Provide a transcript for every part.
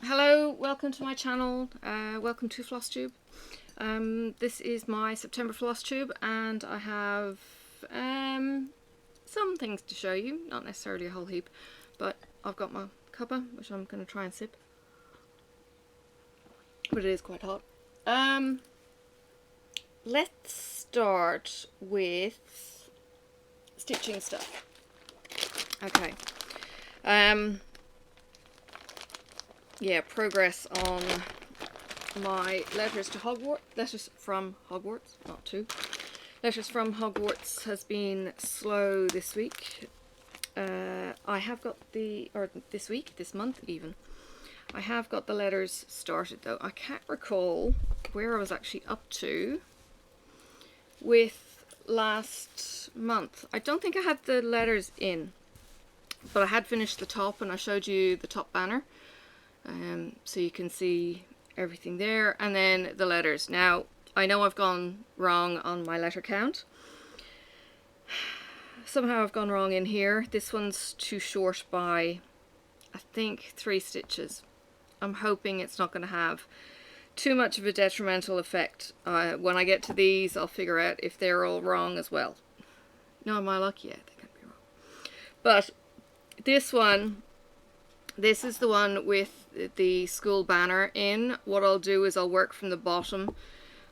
Hello, welcome to my channel, welcome to Floss Tube. This is my September Floss Tube and I have some things to show you, not necessarily a whole heap, but I've got my cuppa, which I'm going to try and sip, but it is quite hot. Let's start with stitching stuff. Okay. Yeah, progress on my letters from Hogwarts, not to. Letters from Hogwarts has been slow this week. I have got this month even. I have got the letters started though. I can't recall where I was actually up to with last month. I don't think I had the letters in, but I had finished the top and I showed you the top banner. So you can see everything there, and then the letters. Now I know I've gone wrong on my letter count. Somehow I've gone wrong in here. This one's too short by I think 3 stitches. I'm hoping it's not going to have too much of a detrimental effect. When I get to these I'll figure out if they're all wrong as well. No, am I lucky? Yeah, they can't be wrong. But this is the one with the school banner in. What I'll do is I'll work from the bottom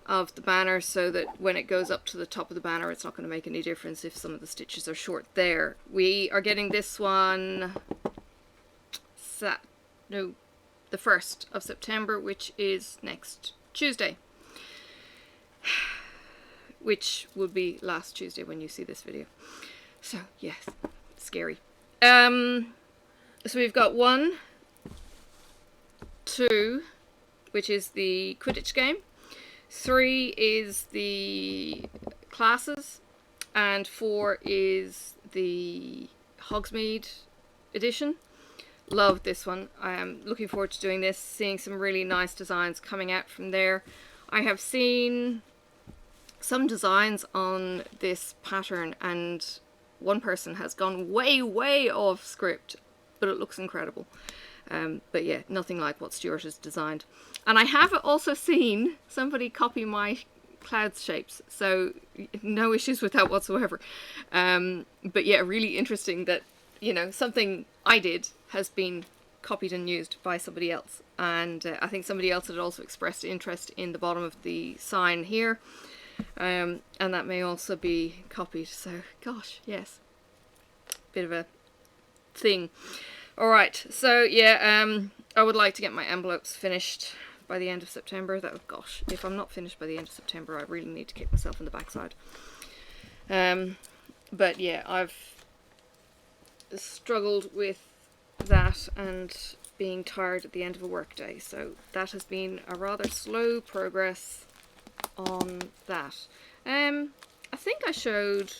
of the banner so that when it goes up to the top of the banner it's not going to make any difference if some of the stitches are short there. We are getting this one the 1st of September, which is next Tuesday, which will be last Tuesday when you see this video. So yes, scary. So we've got 1, 2, which is the Quidditch game, 3 is the classes, and 4 is the Hogsmeade edition. Love this one. I am looking forward to doing this, seeing some really nice designs coming out from there. I have seen some designs on this pattern and one person has gone way off script, but it looks incredible. But yeah, nothing like what Stuart has designed. And I have also seen somebody copy my clouds shapes, so no issues with that whatsoever. But yeah, really interesting that, you know, something I did has been copied and used by somebody else. And I think somebody else had also expressed interest in the bottom of the sign here. And that may also be copied, so gosh, yes, bit of a thing. Alright, so yeah, I would like to get my envelopes finished by the end of September. That, gosh, if I'm not finished by the end of September I really need to kick myself in the backside. But yeah, I've struggled with that and being tired at the end of a work day, so that has been a rather slow progress on that. I think I showed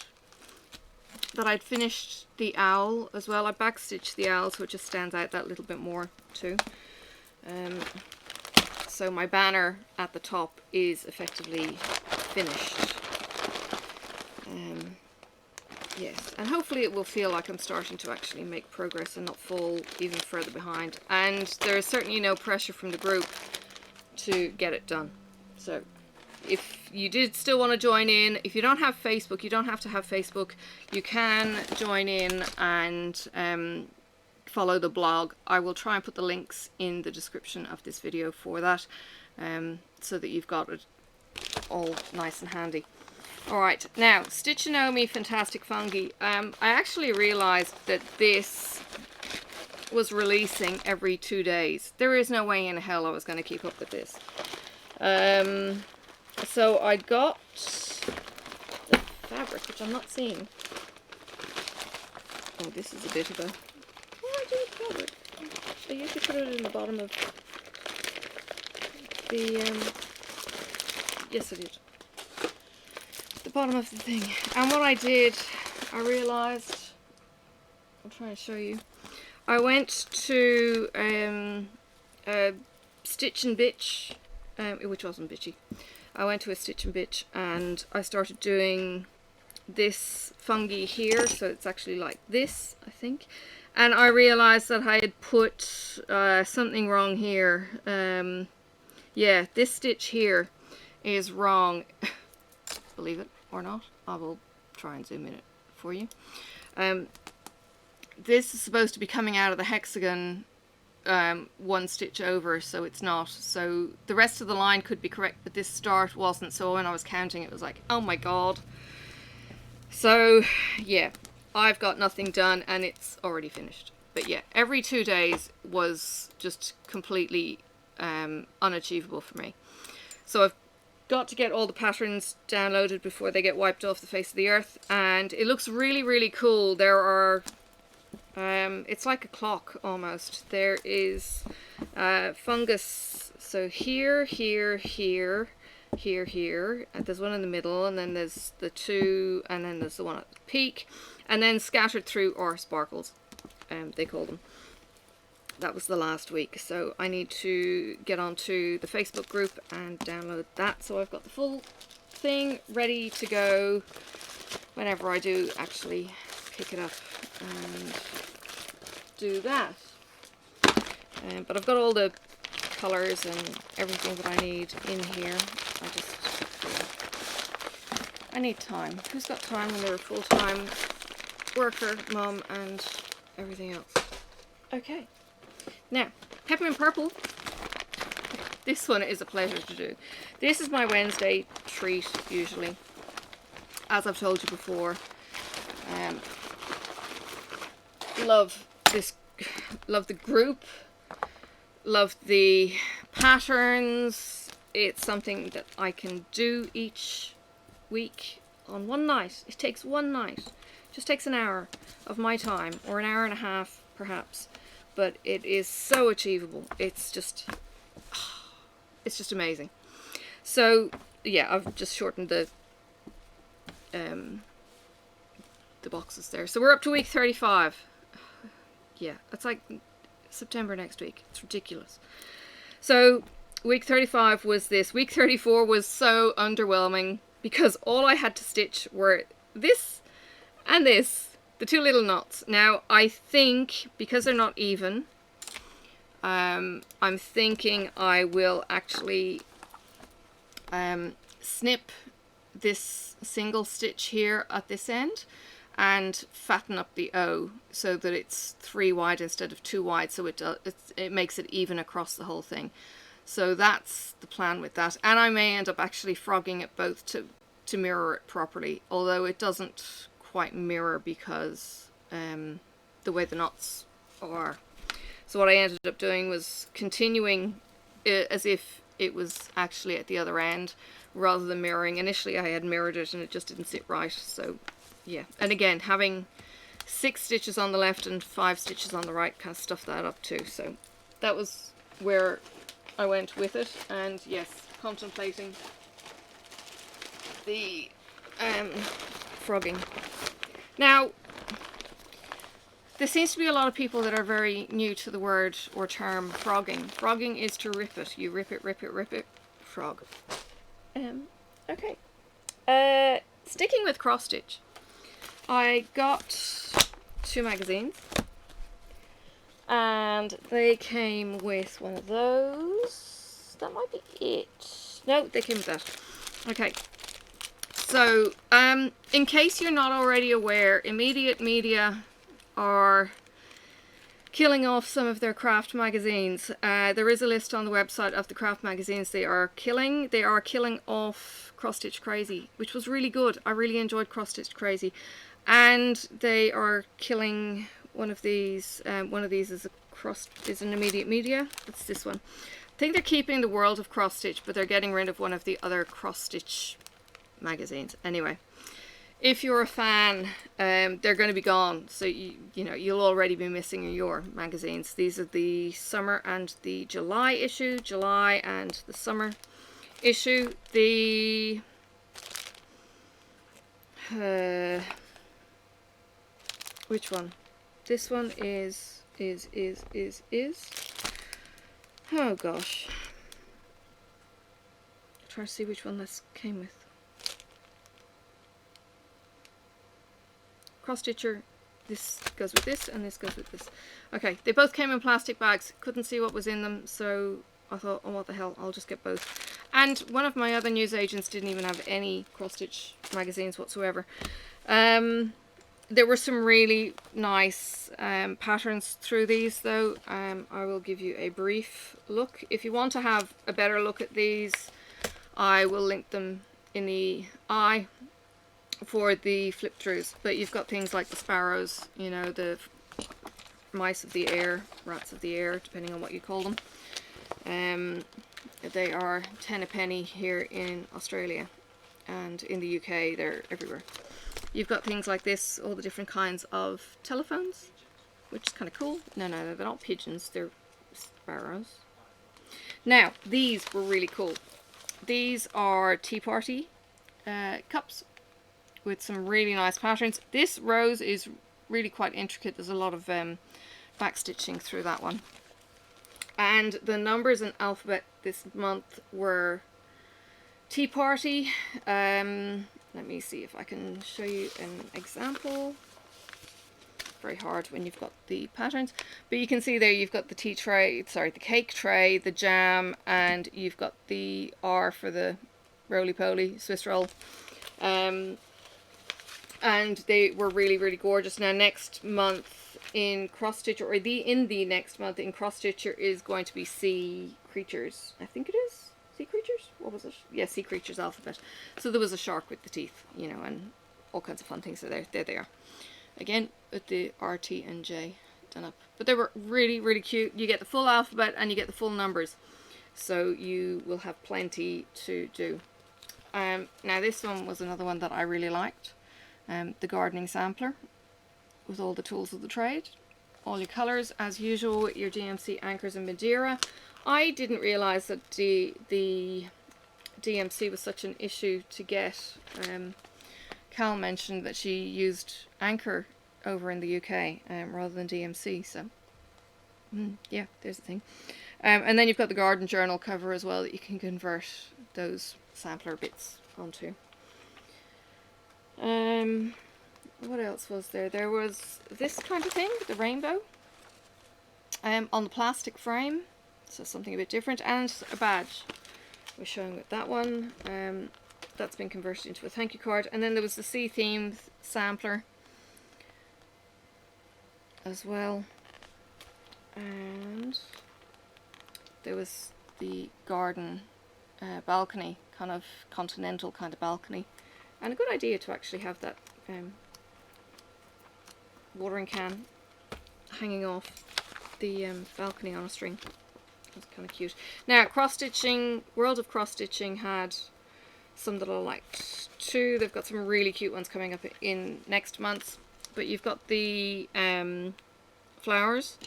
that I'd finished the owl as well. I backstitched the owl so it just stands out that little bit more too. So my banner at the top is effectively finished. Yes, and hopefully it will feel like I'm starting to actually make progress and not fall even further behind. And there is certainly no pressure from the group to get it done. So if you did still want to join in, if you don't have Facebook, you don't have to have Facebook. You can join in and follow the blog. I will try and put the links in the description of this video for that, so that you've got it all nice and handy. Alright, now, Stitchinomi Fantastic Fungi. I actually realised that this was releasing every 2 days. There is no way in hell I was going to keep up with this. So I got the fabric, which I'm not seeing. Oh, this is a bit of a... What do I do with fabric? I usually put it in the bottom of the... Yes, I did. The bottom of the thing. And what I did, I realised... I'll try and show you. I went to Stitch and Bitch, which wasn't bitchy. I went to a Stitch and Bitch and I started doing this fungi here, so it's actually like this, I think, And I realized that I had put something wrong here. Yeah, this stitch here is wrong. Believe it or not, I will try and zoom in it for you. This is supposed to be coming out of the hexagon one stitch over, so it's not. So the rest of the line could be correct, but this start wasn't. So when I was counting, it was like, oh my god. So yeah, I've got nothing done and it's already finished. But yeah, every 2 days was just completely unachievable for me. So I've got to get all the patterns downloaded before they get wiped off the face of the earth, and it looks really, really cool. There are it's like a clock almost. There is fungus, so here, and there's one in the middle, and then there's the two, and then there's the one at the peak, and then scattered through are sparkles, they call them. That was the last week, so I need to get onto the Facebook group and download that, so I've got the full thing ready to go whenever I do actually pick it up and do that. But I've got all the colours and everything that I need in here. I need time. Who's got time when they're a full-time worker, mum, and everything else? Okay. Now, peppermint purple. This one is a pleasure to do. This is my Wednesday treat, usually. As I've told you before. Love this, love the group, love the patterns. It's something that I can do each week on one night. It takes one night. Just takes an hour of my time, or an hour and a half perhaps, but it is so achievable. It's just amazing. So yeah, I've just shortened the boxes there. So we're up to week 35. Yeah, it's like September next week. It's ridiculous. So week 35 was this. Week 34 was so underwhelming because all I had to stitch were this and this, the two little knots. Now I think because they're not even, I'm thinking I will actually snip this single stitch here at this end and fatten up the O so that it's 3 wide instead of 2 wide, so it makes it even across the whole thing. So that's the plan with that, and I may end up actually frogging it both to mirror it properly, although it doesn't quite mirror because the way the knots are. So what I ended up doing was continuing as if it was actually at the other end rather than mirroring. Initially I had mirrored it and it just didn't sit right, so yeah. And again, having 6 stitches on the left and 5 stitches on the right kind of stuffed that up too. So that was where I went with it, and yes, contemplating the frogging. Now, there seems to be a lot of people that are very new to the word or term frogging. Frogging is to rip it. You rip it, rip it, rip it, frog. Okay. Sticking with cross stitch, I got 2 magazines, and they came with one of those. That might be it. No, they came with that. Okay. So, in case you're not already aware, Immediate Media are killing off some of their craft magazines. There is a list on the website of the craft magazines they are killing. They are killing off Cross Stitch Crazy, which was really good. I really enjoyed Cross Stitch Crazy. And they are killing one of these. One of these is an Immediate Media. It's this one. I think they're keeping the World of Cross Stitch, but they're getting rid of one of the other Cross Stitch magazines. Anyway, if you're a fan, they're going to be gone, so you know you'll already be missing your magazines. These are the summer and the July issue, July and the summer issue. The which one? This one is oh gosh, try to see which one this came with. Cross Stitcher this goes with this and this goes with this. Okay, they both came in plastic bags. Couldn't see what was in them, so I thought, oh, what the hell, I'll just get both. And one of my other newsagents didn't even have any cross-stitch magazines whatsoever. There were some really nice patterns through these, though. I will give you a brief look. If you want to have a better look at these, I will link them in the eye for the flip throughs. But you've got things like the sparrows, you know, the mice of the air, rats of the air, depending on what you call them. They are 10 a penny here in Australia, and in the UK they're everywhere. You've got things like this, all the different kinds of telephones, which is kind of cool. No, they're not pigeons, they're sparrows. Now, these were really cool. These are tea party cups with some really nice patterns. This rose is really quite intricate. There's a lot of back stitching through that one. And the numbers and alphabet this month were tea party. Let me see if I can show you an example. Very hard when you've got the patterns, but you can see there you've got the tea tray, sorry, the cake tray, the jam, and you've got the R for the roly-poly Swiss roll. And they were really gorgeous. Now next month in cross stitcher, or in the next month in cross stitcher, is going to be sea creatures, I think it is. Sea creatures? What was it? Yeah, sea creatures alphabet. So there was a shark with the teeth, you know, and all kinds of fun things. So there they are. Again, with the R, T, and J done up. But they were really cute. You get the full alphabet and you get the full numbers. So you will have plenty to do. Now this one was another one that I really liked. The gardening sampler with all the tools of the trade. All your colours as usual with your DMC anchors and Madeira. I didn't realise that the DMC was such an issue to get. Cal mentioned that she used Anchor over in the UK rather than DMC, so yeah, there's the thing. And then you've got the garden journal cover as well that you can convert those sampler bits onto. What else was there? There was this kind of thing, the rainbow, on the plastic frame. So something a bit different, and a badge we're showing with that one. That's been converted into a thank you card. And then there was the sea themed sampler as well, and there was the garden balcony, kind of continental kind of balcony, and a good idea to actually have that watering can hanging off the balcony on a string. That's kind of cute. Now, cross-stitching, World of Cross-Stitching had some that I liked too. They've got some really cute ones coming up in next month. But you've got the flowers,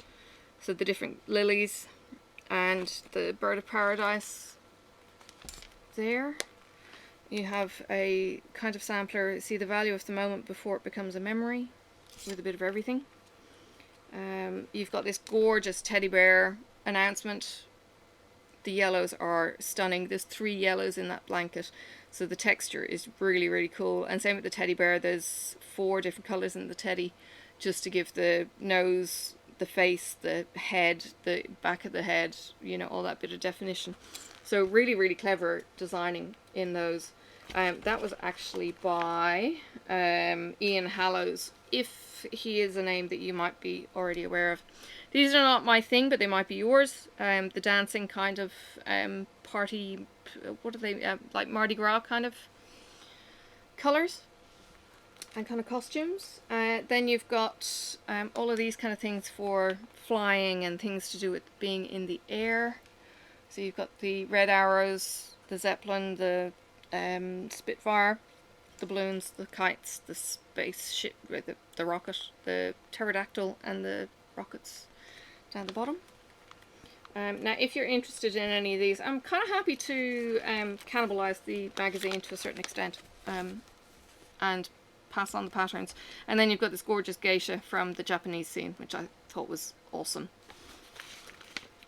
so the different lilies, and the bird of paradise there. You have a kind of sampler, see the value of the moment before it becomes a memory, with a bit of everything. You've got this gorgeous teddy bear announcement. The yellows are stunning. There's 3 yellows in that blanket, so the texture is really cool. And same with the teddy bear, there's 4 different colours in the teddy, just to give the nose, the face, the head, the back of the head, you know, all that bit of definition. So really clever designing in those. That was actually by Ian Hallows, if he is a name that you might be already aware of. These are not my thing, but they might be yours. The dancing kind of party, what are they, like Mardi Gras kind of colours and kind of costumes. Then you've got all of these kind of things for flying and things to do with being in the air. So you've got the red arrows, the Zeppelin, the Spitfire, the balloons, the kites, the spaceship, the rocket, the pterodactyl, and the rockets down the bottom. Now, if you're interested in any of these, I'm kind of happy to cannibalize the magazine to a certain extent and pass on the patterns. And then you've got this gorgeous geisha from the Japanese scene, which I thought was awesome.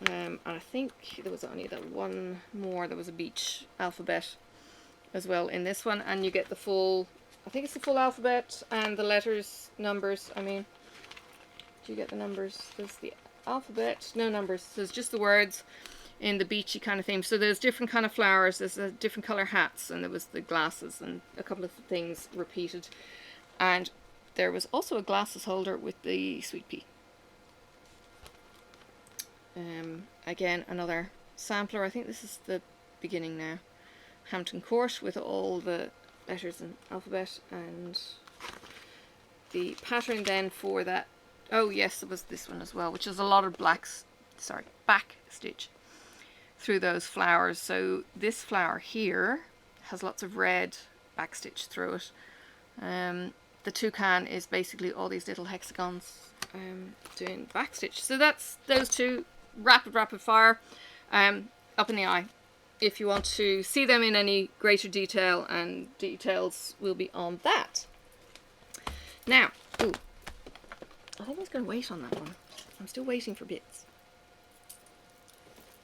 And I think there was only that one more. There was a beach alphabet as well in this one, and you get the full, I think it's the full alphabet and the letters, numbers, I mean, Do you get the numbers? There's the alphabet, no numbers. There's just the words in the beachy kind of theme. So there's different kind of flowers, there's different colour hats, and there was the glasses and a couple of things repeated. And there was also a glasses holder with the sweet pea. Again, another sampler. I think this is the beginning now. Hampton Court with all the letters and alphabet, and the pattern then for that. Oh yes, there was this one as well, which is a lot of back stitch through those flowers. So this flower here has lots of red back stitch through it. The toucan is basically all these little hexagons doing back stitch. So that's those two, rapid fire, up in the eye. If you want to see them in any greater detail, and details will be on that. Now, ooh, I think I was going to wait on that one. I'm still waiting for bits.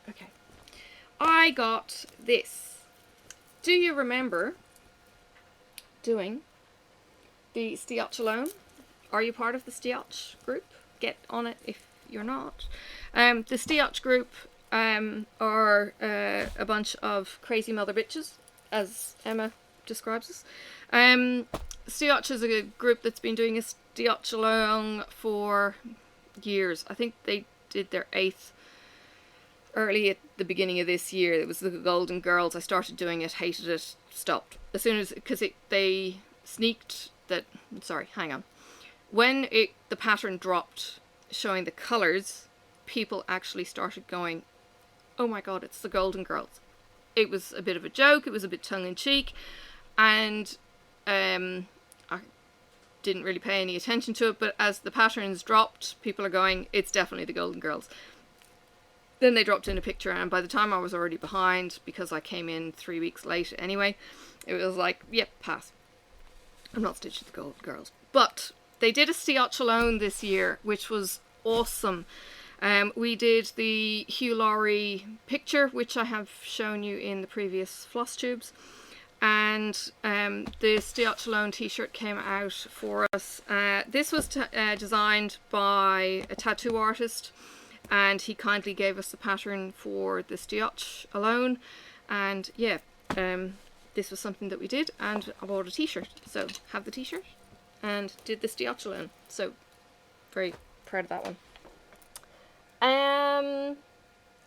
Okay. I got this. Do you remember doing the TicWatch alone? Are you part of the TicWatch group? Get on it if you're not. The TicWatch group are a bunch of crazy mother bitches, as Emma describes us. TicWatch is a group that's been doing a TicWatch along for years. I think they did their 8th early at the beginning of this year. It was the Golden Girls. I started doing it, hated it, stopped. As soon as, because they sneaked that, sorry, hang on. When the pattern dropped showing the colours, people actually started going, oh my god, it's the Golden Girls. It was a bit of a joke, it was a bit tongue-in-cheek, and I didn't really pay any attention to it, but as the patterns dropped, people are going, it's definitely the Golden Girls. Then they dropped in a picture, and by the time I was already behind, because I came in 3 weeks late anyway, it was like, yep, pass. I'm not stitching the Golden Girls. But they did a TicWatch alone this year, which was awesome. We did the Hugh Laurie picture, which I have shown you in the previous Floss Tubes. And the TicWatch alone t-shirt came out for us. This was designed by a tattoo artist, and he kindly gave us the pattern for the TicWatch alone. And yeah, this was something that we did, and I bought a t-shirt. So have the t-shirt and did the TicWatch alone. So very proud of that one.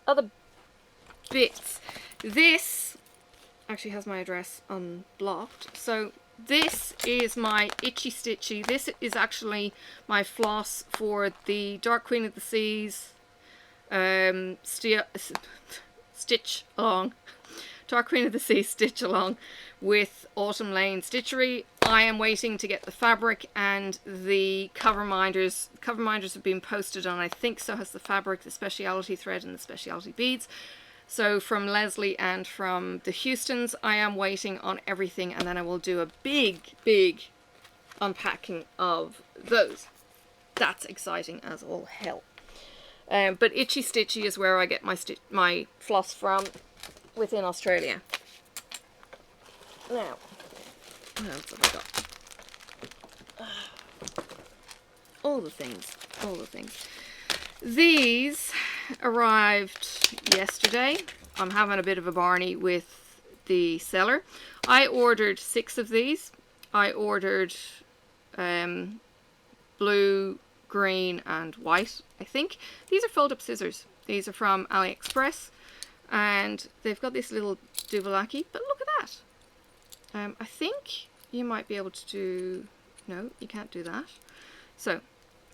Other bits. This actually has my address unblocked. So this is my Itchy Stitchy. This is actually my floss for the Dark Queen of the Seas stitch along. Dark Queen of the Sea stitch along with Autumn Lane Stitchery. I am waiting to get the fabric and the cover minders. Cover minders have been posted on, I think so has the fabric, the speciality thread and the speciality beads. So from Leslie and from the Houstons, I am waiting on everything, and then I will do a big unpacking of those. That's exciting as all hell. But Itchy Stitchy is where I get my floss from within Australia. Now, what else have I got? All the things. These arrived yesterday. I'm having a bit of a Barney with the seller. I ordered 6 of these. I ordered blue, green and white, I think. These are fold-up scissors. These are from AliExpress, and they've got this little doobalaki, but look at that. I think you might be able to do... No, you can't do that. So,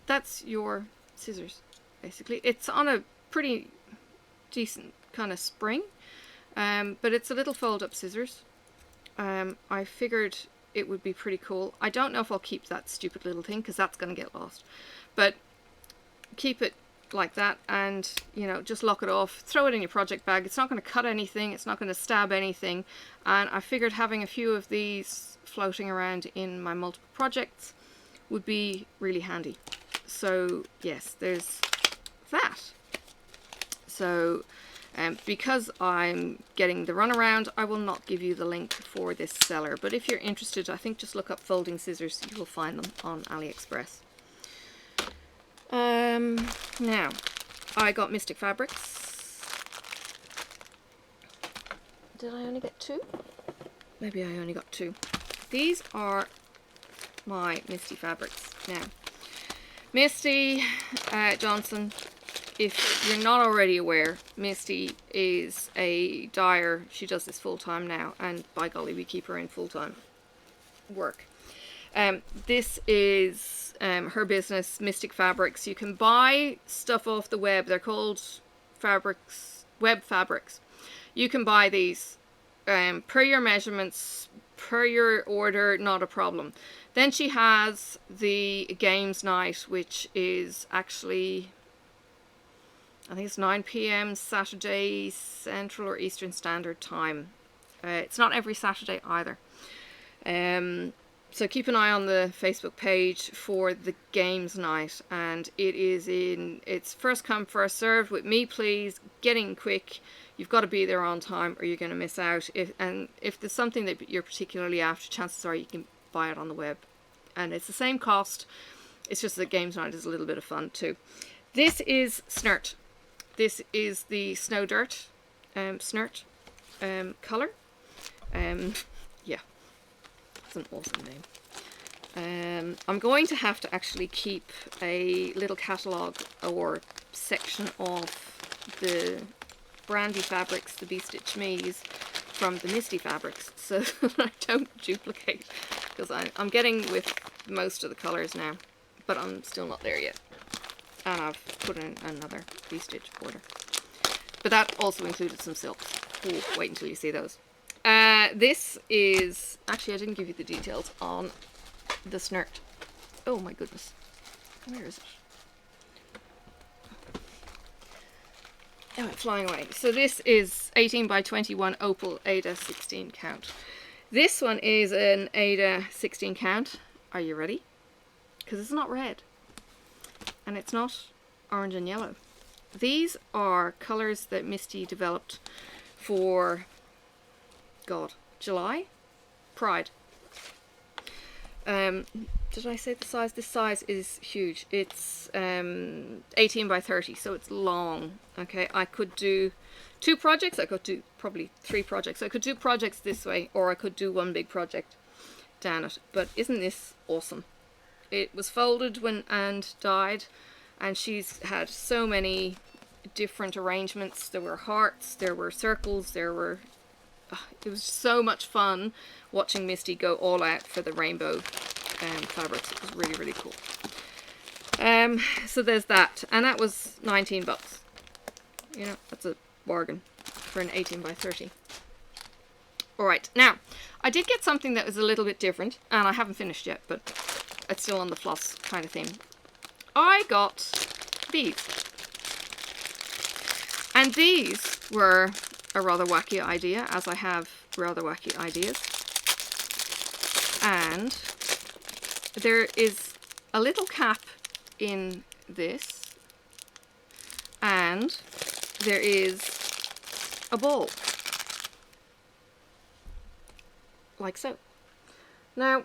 that's your scissors, basically. It's on a pretty decent kind of spring, but it's a little fold-up scissors. I figured it would be pretty cool. I don't know if I'll keep that stupid little thing, because that's going to get lost. But keep it like that, and you know, just lock it off, throw it in your project bag. It's not going to cut anything, it's not going to stab anything, and I figured having a few of these floating around in my multiple projects would be really handy. So yes, there's that. So because I'm getting the runaround, I will not give you the link for this seller, but if you're interested, I think just look up folding scissors, you will find them on AliExpress. Now, I got Mystic Fabrics. Did I only get 2? Maybe I only got 2. These are my Misty Fabrics. Now, Misty Johnson, if you're not already aware, Misty is a dyer. She does this full-time now, and by golly, we keep her in full-time work. This is her business, Mystic Fabrics. You can buy stuff off the web. They're called fabrics, web fabrics. You can buy these per your measurements, per your order, not a problem. Then she has the games night, which is actually, I think it's 9 p.m. Saturday Central or Eastern Standard Time. It's not every Saturday either. So keep an eye on the Facebook page for the games night, and it's first come first served with me please, getting quick. You've got to be there on time or you're going to miss out. If there's something that you're particularly after, chances are you can buy it on the web, and it's the same cost. It's just that games night is a little bit of fun too. This is Snert. This is the Snow Dirt Snert colour. Yeah, it's an awesome name. I'm going to have to actually keep a little catalogue or section of the Brandy fabrics, the Be-Stitch Me's, from the Misty fabrics, so that I don't duplicate, because I'm getting with most of the colours now, but I'm still not there yet. And I've put in another Be-Stitch border. But that also included some silks. Ooh, wait until you see those. This is... Actually, I didn't give you the details on the Snert. Oh my goodness. Where is it? Oh, it's flying away. So this is 18 by 21 Opal Ada 16 count. This one is an Ada 16 count. Are you ready? Because it's not red. And it's not orange and yellow. These are colours that Misty developed for, God, July? Pride. Did I say the size? This size is huge. It's 18 by 30, so it's long. Okay, I could do 2 projects. I could do probably 3 projects. I could do projects this way, or I could do one big project down it. But isn't this awesome? It was folded and dyed, and she's had so many different arrangements. There were hearts, there were circles, there were... it was so much fun watching Misty go all out for the rainbow fabrics. It was really, really cool. So there's that, and that was 19 bucks. You know, that's a bargain for an 18 by 30. Alright, now, I did get something that was a little bit different, and I haven't finished yet, but it's still on the floss kind of theme. I got these. And these were a rather wacky idea, as I have rather wacky ideas. And there is a little cap in this, and there is a ball, like so. Now,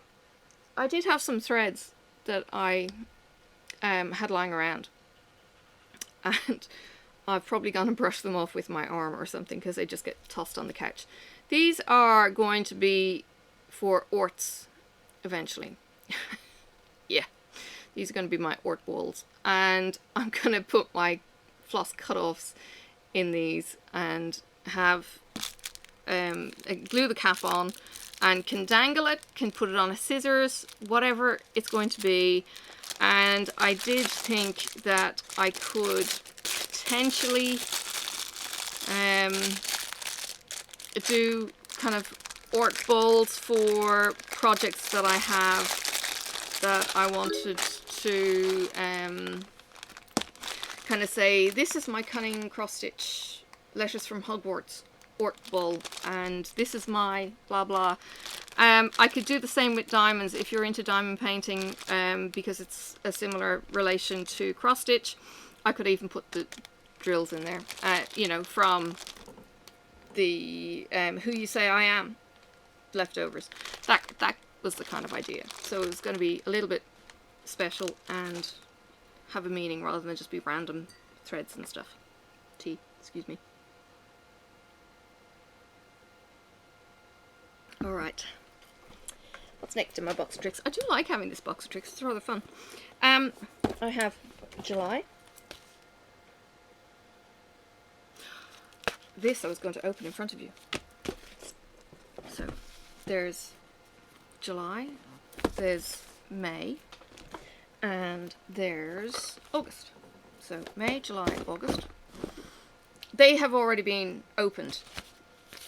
I did have some threads that I had lying around, and I've probably gone and brushed them off with my arm or something, because they just get tossed on the couch. These are going to be for orts eventually. Yeah, these are going to be my ort balls, and I'm going to put my floss cut-offs in these and have glue the cap on, and can dangle it, can put it on a scissors, whatever it's going to be. And I did think that I could potentially do kind of ort balls for projects that I have that I wanted to kind of say, this is my cunning cross stitch letters from Hogwarts ort ball, and this is my blah blah. I could do the same with diamonds if you're into diamond painting, because it's a similar relation to cross stitch. I could even put the drills in there, you know, from the Who You Say I Am leftovers. That was the kind of idea. So it was going to be a little bit special and have a meaning rather than just be random threads and stuff. Tea, excuse me. Alright. What's next in my box of tricks? I do like having this box of tricks, it's rather fun. I have July. This I was going to open in front of you. So there's July, there's May, and there's August. So May, July, August. They have already been opened,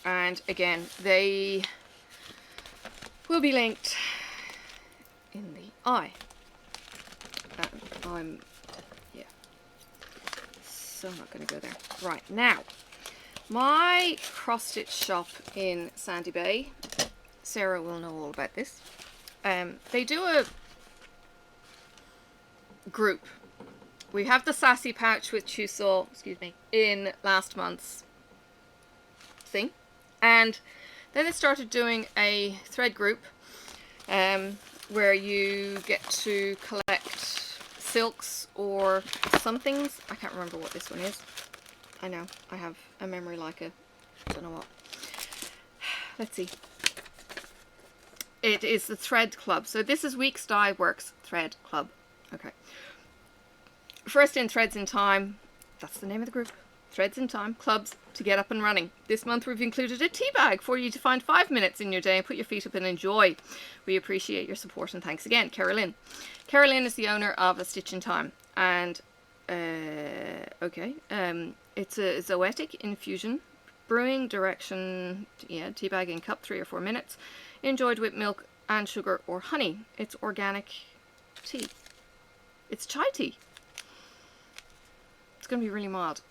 and again they will be linked in the eye. So I'm not going to go there. Right, now, my cross-stitch shop in Sandy Bay, Sarah will know all about this. They do a group. We have the sassy pouch, which you saw, excuse me, in last month's thing. And then they started doing a thread group where you get to collect silks or some things. I can't remember what this one is. I know, I have a memory like a don't know what. Let's see. It is the Thread Club. So this is Weeks Dye Works Thread Club. Okay. First in Threads in Time. That's the name of the group. Threads in Time clubs to get up and running. This month we've included a tea bag for you to find 5 minutes in your day and put your feet up and enjoy. We appreciate your support and thanks again. Carolyn. Carolyn is the owner of A Stitch in Time, and it's a Zoetic infusion brewing direction. Yeah, tea bag in cup, 3 or 4 minutes. Enjoyed with milk and sugar or honey. It's organic tea. It's chai tea. It's going to be really mild.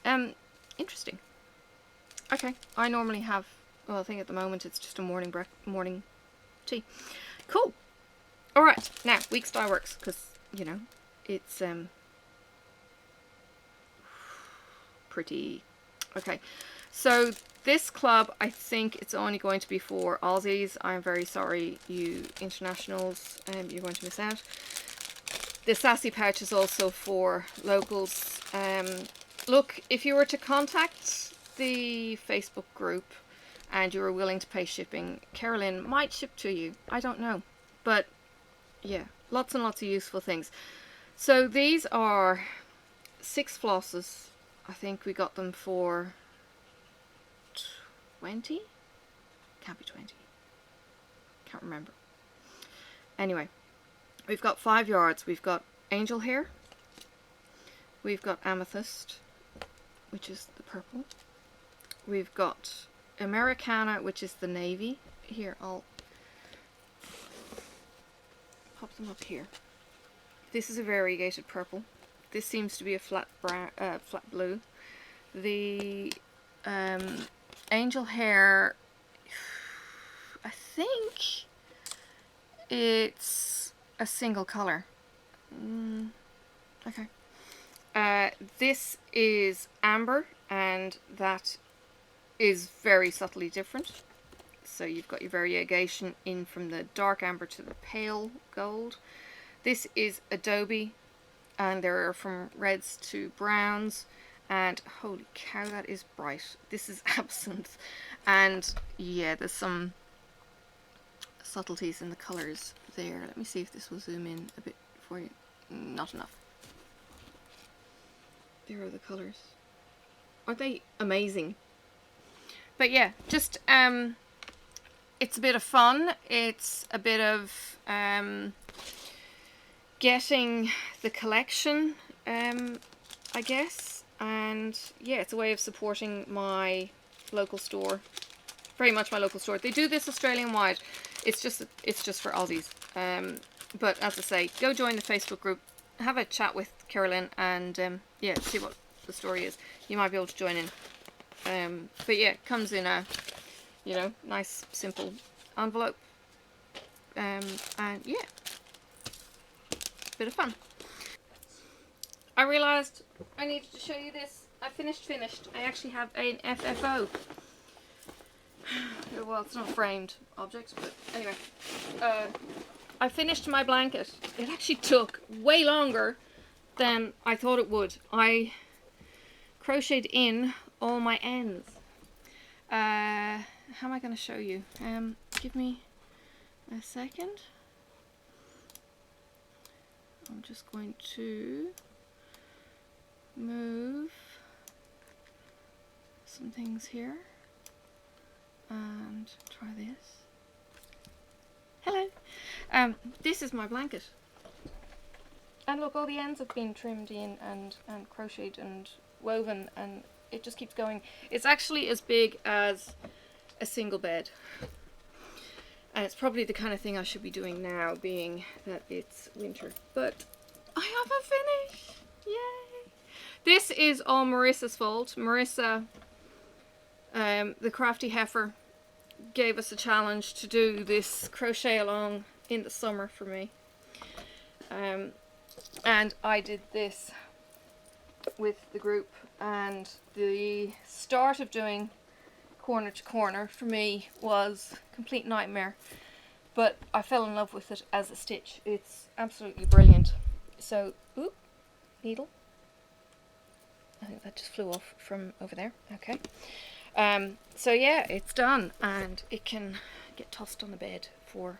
Interesting. Okay, I normally have, well, I think at the moment it's just a morning tea. Cool. Alright, now, Weeks Dye Works, because, you know, it's pretty. Okay, so this club, I think it's only going to be for Aussies. I'm very sorry, you internationals, you're going to miss out. The sassy pouch is also for locals. Look, if you were to contact the Facebook group and you were willing to pay shipping, Carolyn might ship to you. I don't know. But yeah, lots and lots of useful things. So these are 6 flosses. I think we got them for 20? Can't be 20. Can't remember. Anyway, we've got 5 yards. We've got angel hair. We've got amethyst, which is the purple. We've got Americana, which is the navy. Here, I'll pop them up here. This is a variegated purple. This seems to be a flat brown, flat blue. The angel hair, I think it's a single color. Okay. This is amber, and that is very subtly different. So you've got your variegation in from the dark amber to the pale gold. This is adobe, and there are from reds to browns, and holy cow, that is bright. This is absinthe, and yeah, there's some subtleties in the colours there. Let me see if this will zoom in a bit for you. Not enough. There are the colours. Aren't they amazing? But yeah, just it's a bit of fun. It's a bit of getting the collection, I guess. And yeah, it's a way of supporting my local store. Very much my local store. They do this Australian wide. It's just for Aussies. But as I say, go join the Facebook group, have a chat with Carolyn, and yeah, see what the story is. You might be able to join in. But yeah, it comes in a, you know, nice simple envelope. And yeah, bit of fun. I realised I needed to show you this. I finished. I actually have an FFO. Well, it's not a framed object, but anyway. I finished my blanket. It actually took way longer than I thought it would. I crocheted in all my ends. How am I going to show you? Give me a second. I'm just going to move some things here and try this. Hello. This is my blanket. And look, all the ends have been trimmed in and crocheted and woven, and it just keeps going. It's actually as big as a single bed. And it's probably the kind of thing I should be doing now, being that it's winter. But I have a finish! Yay! This is all Marissa's fault. Marissa, the crafty heifer, gave us a challenge to do this crochet along in the summer for me. And I did this with the group, and the start of doing corner to corner for me was a complete nightmare, but I fell in love with it as a stitch. It's absolutely brilliant. So, oop, needle. I think that just flew off from over there. Okay. So yeah, it's done, and it can get tossed on the bed for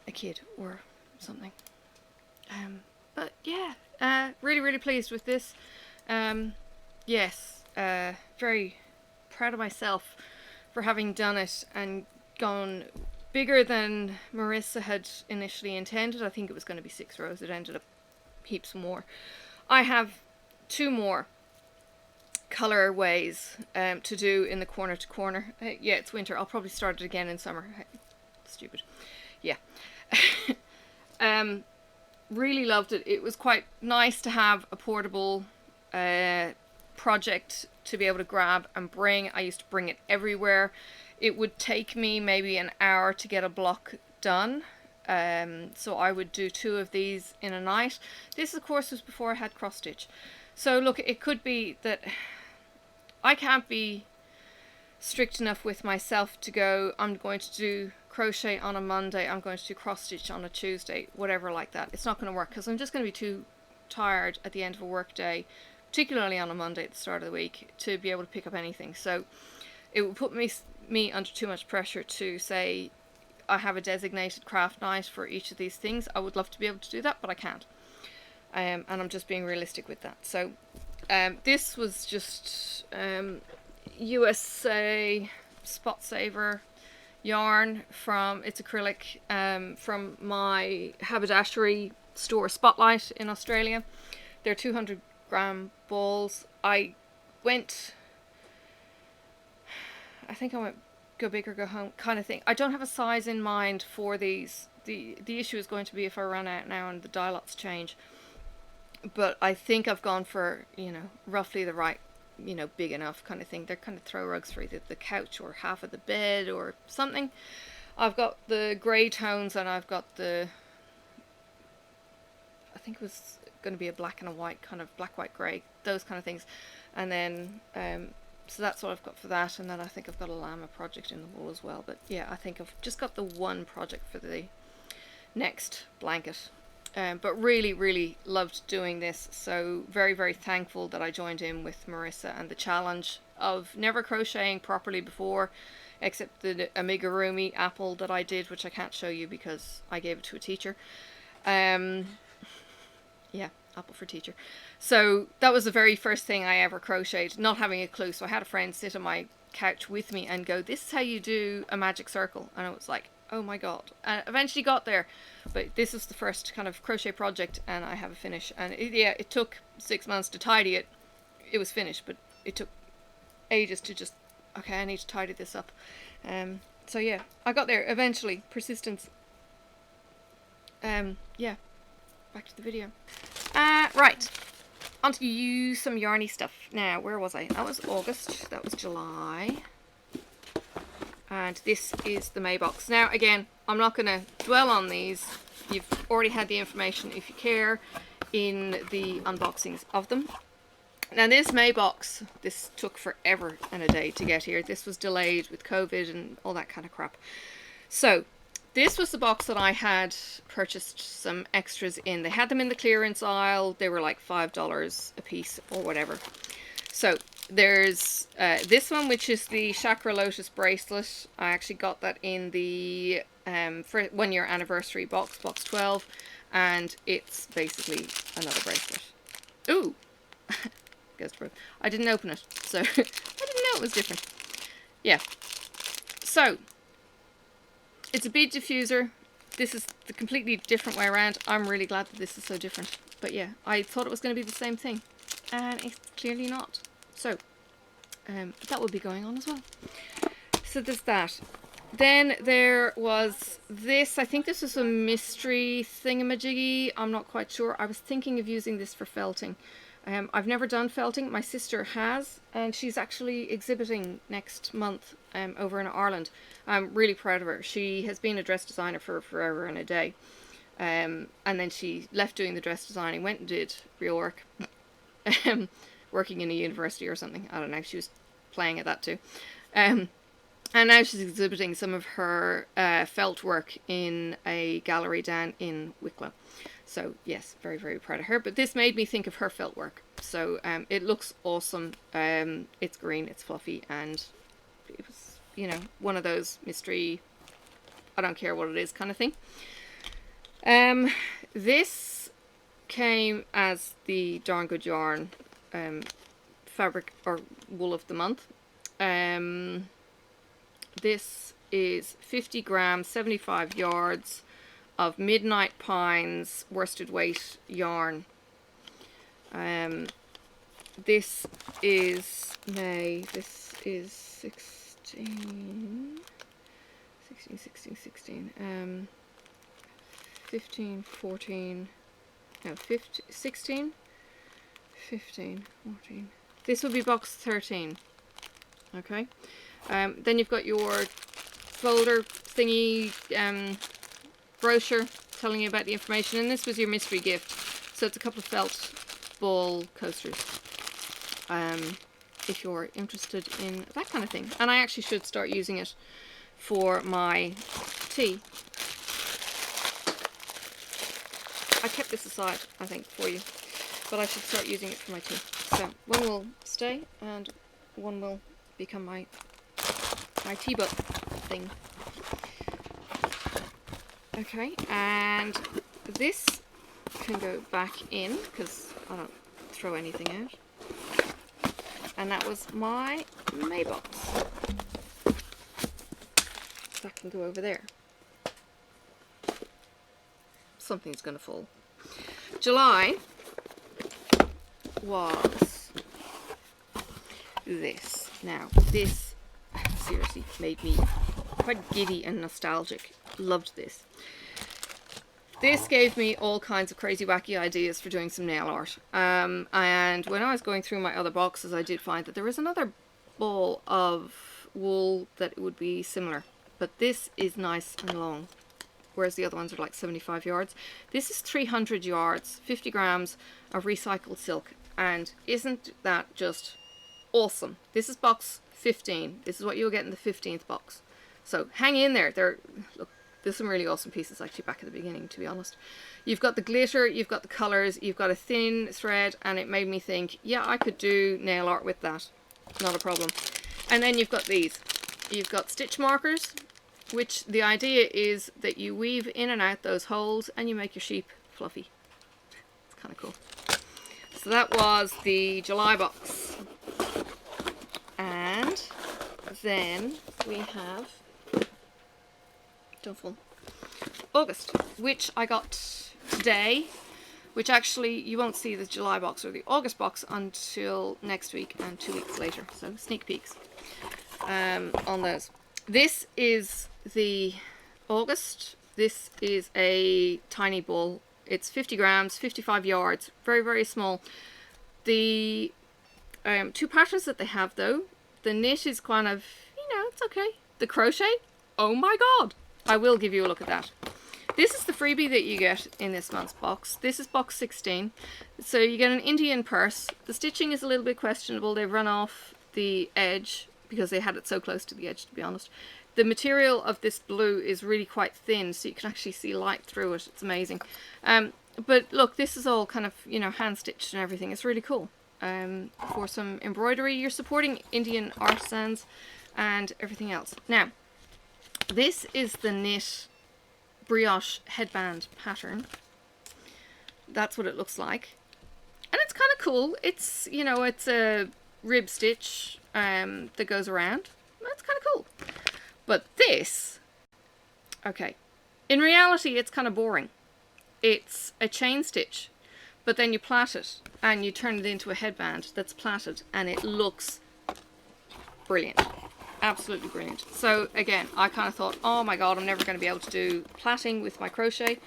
a kid or something. But yeah, really pleased with this. Yes, very proud of myself for having done it and gone bigger than Marissa had initially intended. I think it was going to be 6 rows. It ended up heaps more. I have 2 more colorways to do in the corner to corner. Yeah, it's winter. I'll probably start it again in summer. Stupid. Yeah. Really loved it. It was quite nice to have a portable project to be able to grab and bring. I used to bring it everywhere. It would take me maybe an hour to get a block done. So I would do 2 of these in a night. This, of course, was before I had cross stitch. So look, it could be that I can't be strict enough with myself to go, I'm going to do crochet on a Monday, I'm going to do cross stitch on a Tuesday, whatever like that. It's not going to work, because I'm just going to be too tired at the end of a work day, particularly on a Monday at the start of the week, to be able to pick up anything. So it would put me under too much pressure to say I have a designated craft night for each of these things. I would love to be able to do that, but I can't. And I'm just being realistic with that. So this was just USA Spot Saver yarn from, it's acrylic, from my haberdashery store Spotlight in Australia. They're 200 gram balls. I think I went go big or go home kind of thing. I don't have a size in mind for these. The issue is going to be if I run out now and the die lots change. But I think I've gone for, you know, roughly the right, you know, big enough kind of thing. They're kind of throw rugs for either the couch or half of the bed or something. I've got the grey tones, and I've got the, I think it was going to be a black and a white, kind of black, white, grey, those kind of things. And then, so that's what I've got for that. And then I think I've got a llama project in the wall as well. But yeah, I think I've just got the one project for the next blanket. But really loved doing this, so very thankful that I joined in with Marissa, and the challenge of never crocheting properly before, except the amigurumi apple that I did, which I can't show you because I gave it to a teacher. Yeah, apple for teacher. So that was the very first thing I ever crocheted, not having a clue. So I had a friend sit on my couch with me and go, this is how you do a magic circle. And I was like, oh my god. And eventually got there, but this is the first kind of crochet project, and I have a finish. And it took 6 months to tidy it. It was finished, but it took ages to just, okay, I need to tidy this up. So yeah, I got there eventually. Persistence. Yeah, back to the video. Right, on to use some yarny stuff now. Where was I? That was August, that was July. And this is the May box. Now again, I'm not going to dwell on these. You've already had the information, if you care, in the unboxings of them. Now this May box, this took forever and a day to get here. This was delayed with COVID and all that kind of crap. So this was the box that I had purchased some extras in. They had them in the clearance aisle. They were like $5 a piece or whatever. So there's this one, which is the Chakra Lotus bracelet. I actually got that in the for 1 year anniversary box 12, and it's basically another bracelet. Ooh, I didn't open it, so I didn't know it was different. Yeah, so it's a bead diffuser. This is the completely different way around. I'm really glad that this is so different. But yeah, I thought it was going to be the same thing, and it's clearly not. So that will be going on as well. So there's that. Then there was this. I think this is a mystery thingamajiggy. I'm not quite sure. I was thinking of using this for felting. I've never done felting. My sister has, and she's actually exhibiting next month over in Ireland. I'm really proud of her. She has been a dress designer for forever and a day. And then she left doing the dress designing, went and did real work. Working in a university or something. I don't know. She was playing at that too. And now she's exhibiting some of her felt work in a gallery down in Wicklow. So yes, very, very proud of her. But this made me think of her felt work. So it looks awesome. It's green, it's fluffy, and it was, you know, one of those mystery, I don't care what it is kind of thing. This came as the Darn Good Yarn fabric or wool of the month. This is 50 grams, 75 yards of Midnight Pines worsted weight yarn. This is May. This is 16, 15, 14, no, 15, 16, 15, 14. This will be box 13. Okay. Then you've got your folder thingy, brochure telling you about the information, and this was your mystery gift. So it's a couple of felt ball coasters, if you're interested in that kind of thing. And I actually should start using it for my tea. I kept this aside, I think, for you, but I should start using it for my tea. So one will stay and one will become my teapot thing. Okay, and this can go back in because I don't throw anything out. And that was my May box. That can go over there. Something's going to fall. July was this. Now, this seriously made me quite giddy and nostalgic. Loved this. This gave me all kinds of crazy wacky ideas for doing some nail art. And when I was going through my other boxes, I did find that there was another ball of wool that would be similar. But this is nice and long, whereas the other ones are like 75 yards. This is 300 yards, 50 grams of recycled silk. And isn't that just awesome? This is box 15. This is what you'll get in the 15th box. So hang in there. Look, there's some really awesome pieces actually back at the beginning, to be honest. You've got the glitter, you've got the colours, you've got a thin thread, and it made me think, yeah, I could do nail art with that. Not a problem. And then you've got these. You've got stitch markers, which the idea is that you weave in and out those holes and you make your sheep fluffy. It's kind of cool. So that was the July box. And then we have August, which I got today, which actually you won't see the July box or the August box until next week and 2 weeks later, so sneak peeks on those. This is the August. This is a tiny ball. It's 50 grams, 55 yards, very, very small. The two patterns that they have though, the knit is kind of, you know, it's okay. The crochet, oh my god, I will give you a look at that. This is the freebie that you get in this month's box. This is box 16. So you get an Indian purse. The stitching is a little bit questionable. They've run off the edge because they had it so close to the edge, to be honest. The material of this blue is really quite thin, so you can actually see light through it. It's amazing. But look, this is all kind of, you know, hand stitched and everything. It's really cool. For some embroidery, you're supporting Indian artisans and everything else. Now, this is the knit brioche headband pattern. That's what it looks like. And it's kind of cool. It's, you know, it's a rib stitch that goes around. That's kind of cool. But this, okay, in reality it's kind of boring. It's a chain stitch, but then you plait it and you turn it into a headband that's plaited, and it looks brilliant. Absolutely brilliant. So again, I kind of thought, oh my god, I'm never going to be able to do plaiting with my crochet.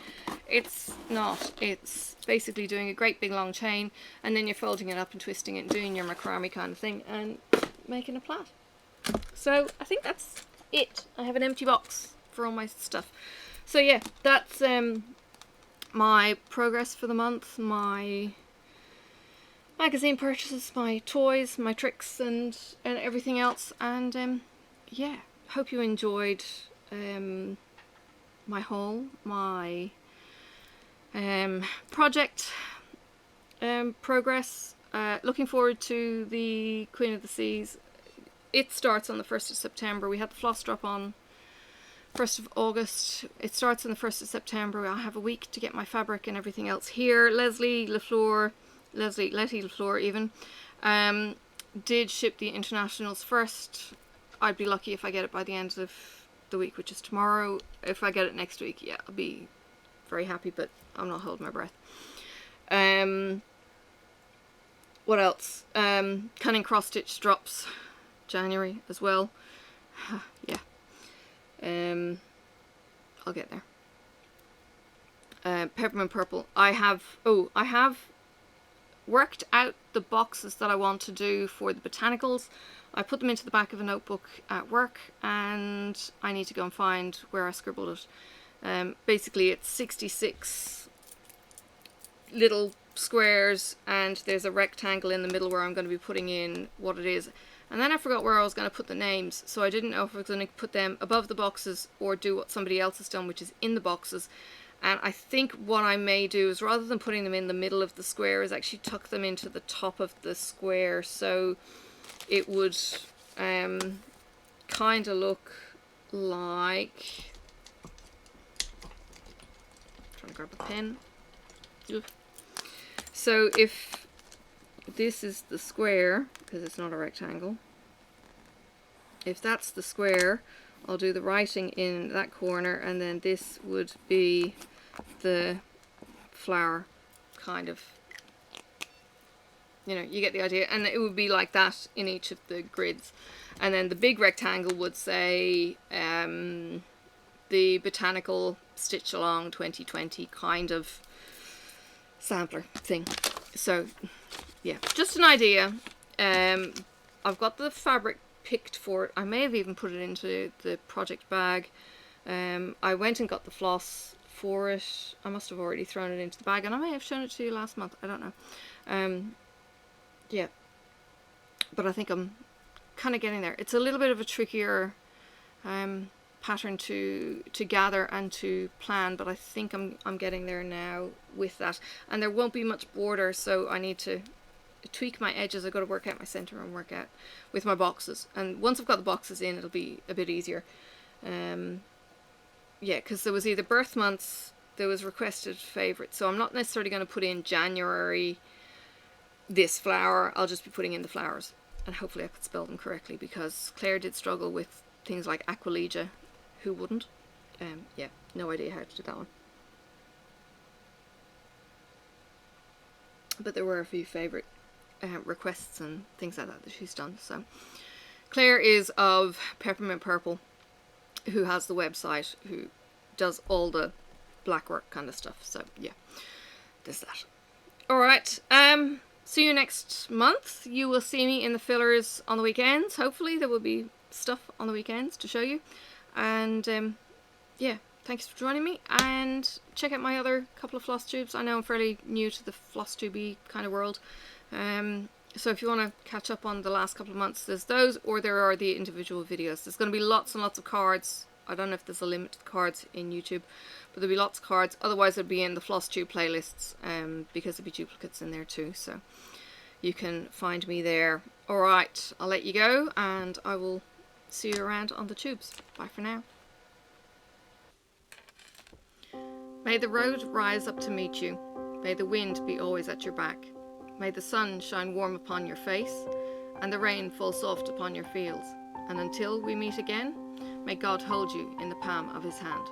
It's not. It's basically doing a great big long chain, and then you're folding it up and twisting it and doing your macrame kind of thing and making a plait. So I think that's it. I have an empty box for all my stuff. So yeah, that's my progress for the month, my magazine purchases, my toys, my tricks, and everything else. And yeah, hope you enjoyed my haul, my project progress. Looking forward to the Queen of the Seas. It starts on the 1st of September. We had the floss drop on 1st of August. It starts on the 1st of September. I have a week to get my fabric and everything else here. Letty Lafleur even, did ship the internationals first. I'd be lucky if I get it by the end of the week, which is tomorrow. If I get it next week, yeah, I'll be very happy, but I'm not holding my breath. What else? Cunning cross stitch drops January as well. Yeah. I'll get there. Peppermint Purple. I have worked out the boxes that I want to do for the botanicals. I put them into the back of a notebook at work, and I need to go and find where I scribbled it. Basically it's 66 little squares, and there's a rectangle in the middle where I'm going to be putting in what it is. And then I forgot where I was going to put the names, so I didn't know if I was going to put them above the boxes or do what somebody else has done, which is in the boxes. And I think what I may do is, rather than putting them in the middle of the square, is actually tuck them into the top of the square, so it would kind of look like... I'm trying to grab a pen. Ugh. So if this is the square, because it's not a rectangle, if that's the square, I'll do the writing in that corner, and then this would be the flower, kind of, you know, you get the idea. And it would be like that in each of the grids. And then the big rectangle would say the Botanical Stitch Along 2020 kind of sampler thing. So yeah, just an idea. I've got the fabric picked for it. I may have even put it into the project bag. I went and got the floss for it. I must have already thrown it into the bag, and I may have shown it to you last month. I don't know. Yeah, but I think I'm kind of getting there. It's a little bit of a trickier pattern to gather and to plan, but I think I'm getting there now with that. And there won't be much border, so I need to tweak my edges. I've got to work out my center and work out with my boxes. And once I've got the boxes in, it'll be a bit easier. Yeah, because there was either birth months, there was requested favorite, so I'm not necessarily going to put in January this flower. I'll just be putting in the flowers, and hopefully I could spell them correctly, because Claire did struggle with things like Aquilegia. Who wouldn't? Yeah, no idea how to do that one. But there were a few favorite requests and things like that she's done. So Claire is of Peppermint Purple, who has the website, who does all the black work kind of stuff. So yeah, there's that. Alright, see you next month. You will see me in the fillers on the weekends. Hopefully there will be stuff on the weekends to show you. And yeah, thanks for joining me, and check out my other couple of floss tubes. I know I'm fairly new to the floss tubey kind of world. So if you want to catch up on the last couple of months, there's those, or there are the individual videos. There's going to be lots and lots of cards. I don't know if there's a limit to the cards in YouTube, but there'll be lots of cards. Otherwise it'll be in the Floss Tube playlists, because there'll be duplicates in there too, so you can find me there. Alright, I'll let you go, and I will see you around on the tubes. Bye for now. May the road rise up to meet you. May the wind be always at your back. May the sun shine warm upon your face, and the rain fall soft upon your fields. And until we meet again, may God hold you in the palm of his hand.